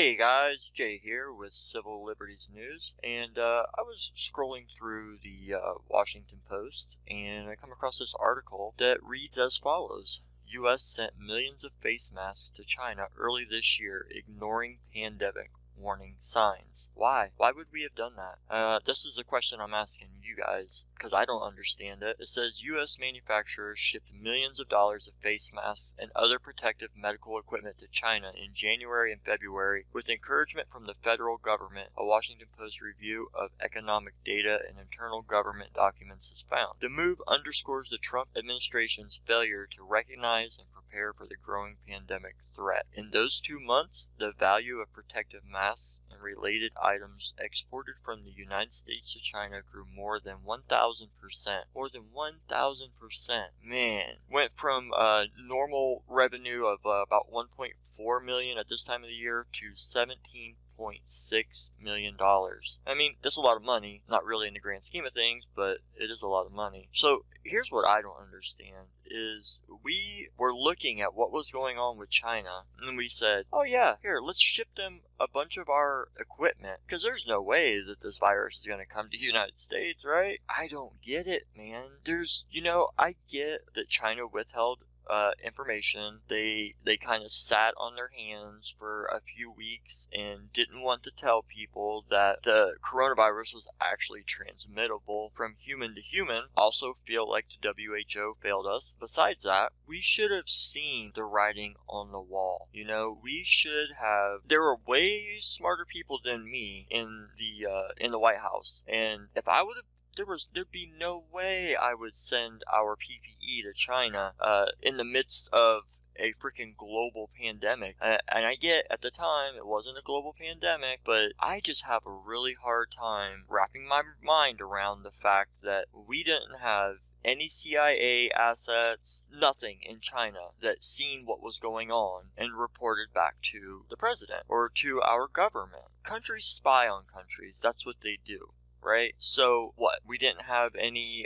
Hey guys, Jay here with Civil-Liberties News, and I was scrolling through the Washington Post, and I come across this article that reads as follows. U.S. sent millions of face masks to China early this year, ignoring pandemic warning signs. Why? Why would we have done that? This is a question I'm asking you guys, because I don't understand it. It says U.S. manufacturers shipped millions of dollars of face masks and other protective medical equipment to China in January and February with encouragement from the federal government, a Washington Post review of economic data and internal government documents has found. The move underscores the Trump administration's failure to recognize and prepare for the growing pandemic threat. In those 2 months, the value of protective masks and related items exported from the United States to China grew more than 1,000%. More than 1,000%. Man. Went from normal revenue of about 1.4 million at this time of the year to $17.6 million. I mean, that's a lot of money. Not really in the grand scheme of things, but it is a lot of money. So here's what I don't understand is we were looking at what was going on with China, and we said, oh yeah, here, let's ship them a bunch of our equipment, because there's no way that this virus is going to come to the United States, right? I don't get it, man. I get that China withheld information. They kind of sat on their hands for a few weeks and didn't want to tell people that the coronavirus was actually transmittable from human to human. Also feel like the WHO failed us. Besides that, we should have seen the writing on the wall. We should have. There were way smarter people than me in the White House, and if I would have, there'd be no way I would send our PPE to China in the midst of a freaking global pandemic. And I get at the time it wasn't a global pandemic, but I just have a really hard time wrapping my mind around the fact that we didn't have any CIA assets, nothing in China that seen what was going on and reported back to the president or to our government. Countries spy on countries. That's what they do. Right? So what? We didn't have any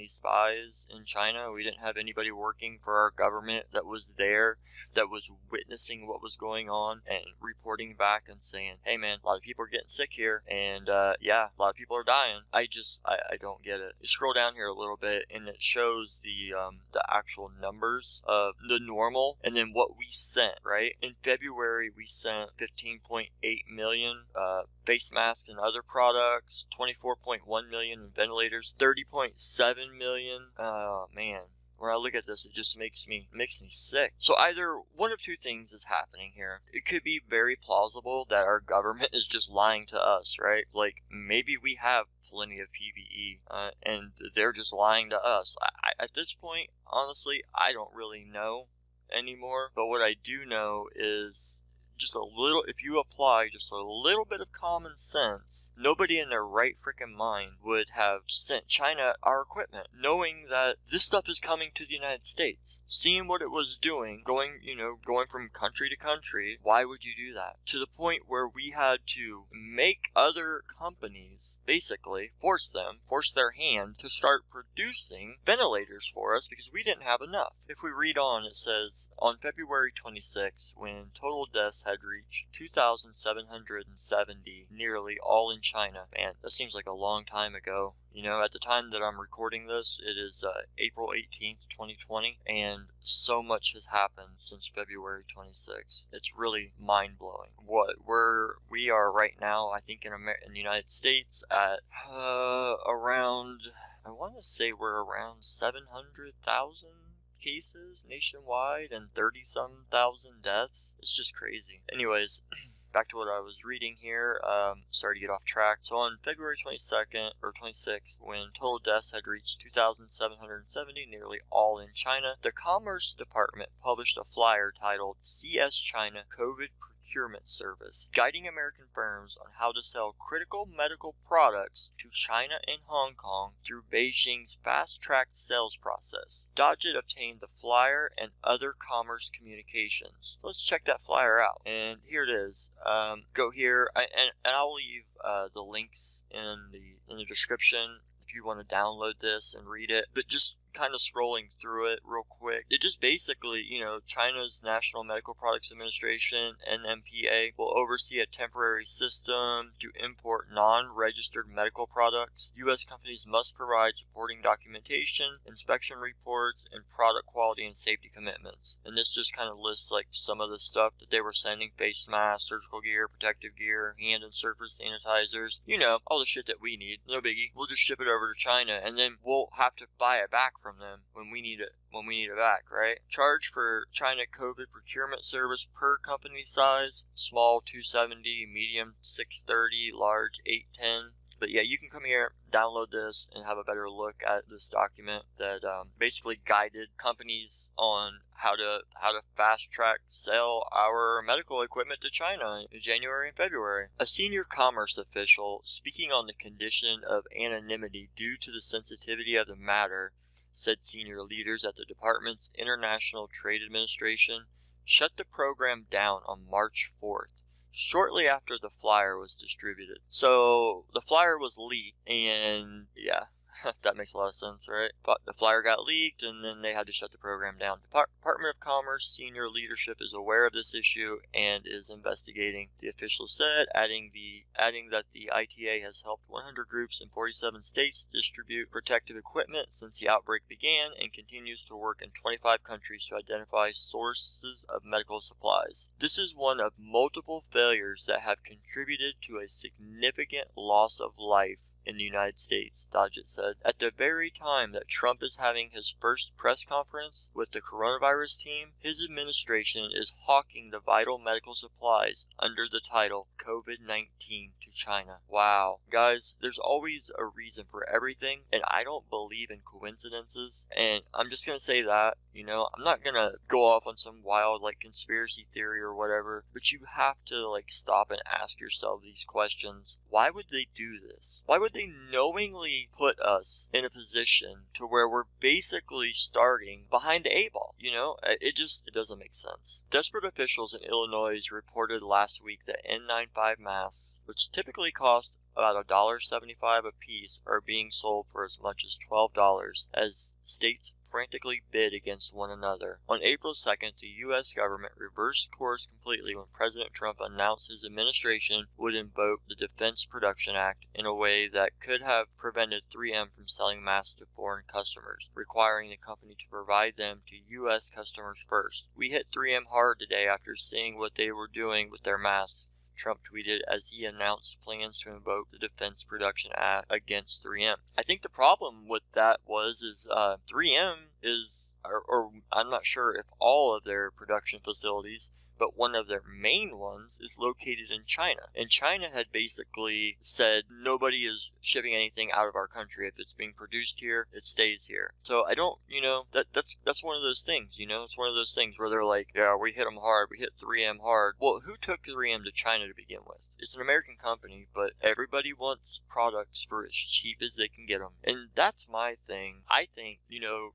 spies in China. We didn't have anybody working for our government that was there, that was witnessing what was going on and reporting back and saying, hey man, a lot of people are getting sick here, and yeah, a lot of people are dying. I don't get it. You scroll down here a little bit and it shows the actual numbers of the normal and then what we sent, right? In February we sent 15.8 million face masks and other products, 24.1 million in ventilators, 30.7 million. Oh man, when I look at this, it just makes me sick. So either one of two things is happening here. It could be very plausible that our government is just lying to us, right? Like maybe we have plenty of PPE and they're just lying to us. At this point, honestly, I don't really know anymore. But what I do know is just a little, if you apply just a little bit of common sense, nobody in their right freaking mind would have sent China our equipment, knowing that this stuff is coming to the United States. Seeing what it was doing, going from country to country, why would you do that? To the point where we had to make other companies, basically, force their hand to start producing ventilators for us because we didn't have enough. If we read on, it says, on February 26, when total deaths had reached 2,770, nearly all in China. Man, that seems like a long time ago. At the time that I'm recording this, it is April 18th, 2020, and so much has happened since February 26th. It's really mind-blowing. We are right now, I think in the United States, at around, I want to say we're around 700,000 cases nationwide and 30-some thousand deaths. It's just crazy. Anyways, back to what I was reading here. Sorry to get off track. So on February 22nd or 26th, when total deaths had reached 2,770, nearly all in China, the Commerce Department published a flyer titled CS China COVID Procurement Service, guiding American firms on how to sell critical medical products to China and Hong Kong through Beijing's fast-tracked sales process. Dodgett obtained the flyer and other commerce communications. Let's check that flyer out. And here it is. Go here, and I'll leave the links in the description if you want to download this and read it. But just kind of scrolling through it real quick. It just basically, China's National Medical Products Administration, NMPA, will oversee a temporary system to import non-registered medical products. U.S. companies must provide supporting documentation, inspection reports, and product quality and safety commitments. And this just kind of lists like some of the stuff that they were sending: face masks, surgical gear, protective gear, hand and surface sanitizers, all the shit that we need. No biggie. We'll just ship it over to China, and then we'll have to buy it back from them when we need it back, right? Charge for China COVID procurement service per company size: small $270, medium $630, large $810. But yeah, you can come here, download this, and have a better look at this document that basically guided companies on how to fast track sell our medical equipment to China in January and February. A senior commerce official, speaking on the condition of anonymity due to the sensitivity of the matter, said senior leaders at the department's International Trade Administration shut the program down on March 4th. Shortly after the flyer was distributed. So the flyer was leaked, and yeah, that makes a lot of sense, right? But the flyer got leaked, and then they had to shut the program down. The Department of Commerce senior leadership is aware of this issue and is investigating, the official said, adding that the ITA has helped 100 groups in 47 states distribute protective equipment since the outbreak began, and continues to work in 25 countries to identify sources of medical supplies. This is one of multiple failures that have contributed to a significant loss of life in the United States, Dodgett said. At the very time that Trump is having his first press conference with the coronavirus team, his administration is hawking the vital medical supplies under the title COVID-19 to China. Wow. Guys, there's always a reason for everything, and I don't believe in coincidences, and I'm just gonna say that, I'm not gonna go off on some wild, conspiracy theory or whatever, but you have to, stop and ask yourself these questions. Why would they do this? Why would they knowingly put us in a position to where we're basically starting behind the 8 ball? It doesn't make sense. Desperate officials in Illinois reported last week that N95 masks, which typically cost about $1.75 a piece, are being sold for as much as $12 as states frantically bid against one another. On April 2nd, the U.S. government reversed course completely when President Trump announced his administration would invoke the Defense Production Act in a way that could have prevented 3M from selling masks to foreign customers, requiring the company to provide them to U.S. customers first. "We hit 3M hard today after seeing what they were doing with their masks," Trump tweeted as he announced plans to invoke the Defense Production Act against 3M. I think the problem with that is 3M is, or I'm not sure if all of their production facilities, but one of their main ones is located in China. And China had basically said nobody is shipping anything out of our country. If it's being produced here, it stays here. So I don't, that's one of those things, it's one of those things where they're like, yeah, we hit them hard, we hit 3M hard. Well, who took 3M to China to begin with? It's an American company, but everybody wants products for as cheap as they can get them. And that's my thing. I think,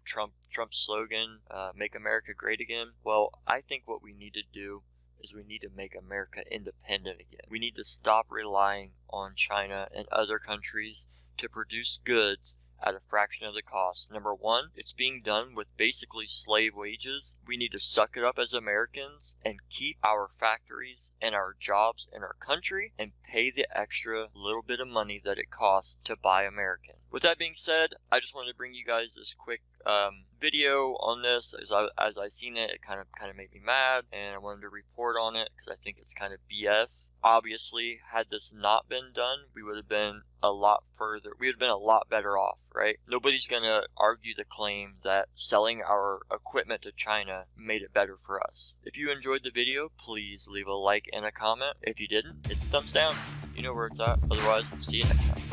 Trump's slogan, make America great again. Well, I think what we need to do is we need to make America independent again. We need to stop relying on China and other countries to produce goods at a fraction of the cost. Number one, it's being done with basically slave wages. We need to suck it up as Americans and keep our factories and our jobs in our country and pay the extra little bit of money that it costs to buy American. With that being said, I just wanted to bring you guys this quick video on this. As I seen it, it kind of made me mad, and I wanted to report on it because I think it's kind of BS. Obviously, had this not been done, we would have been a lot further. We would have been a lot better off, right? Nobody's gonna argue the claim that selling our equipment to China made it better for us. If you enjoyed the video, please leave a like and a comment. If you didn't, hit the thumbs down. You know where it's at. Otherwise, see you next time.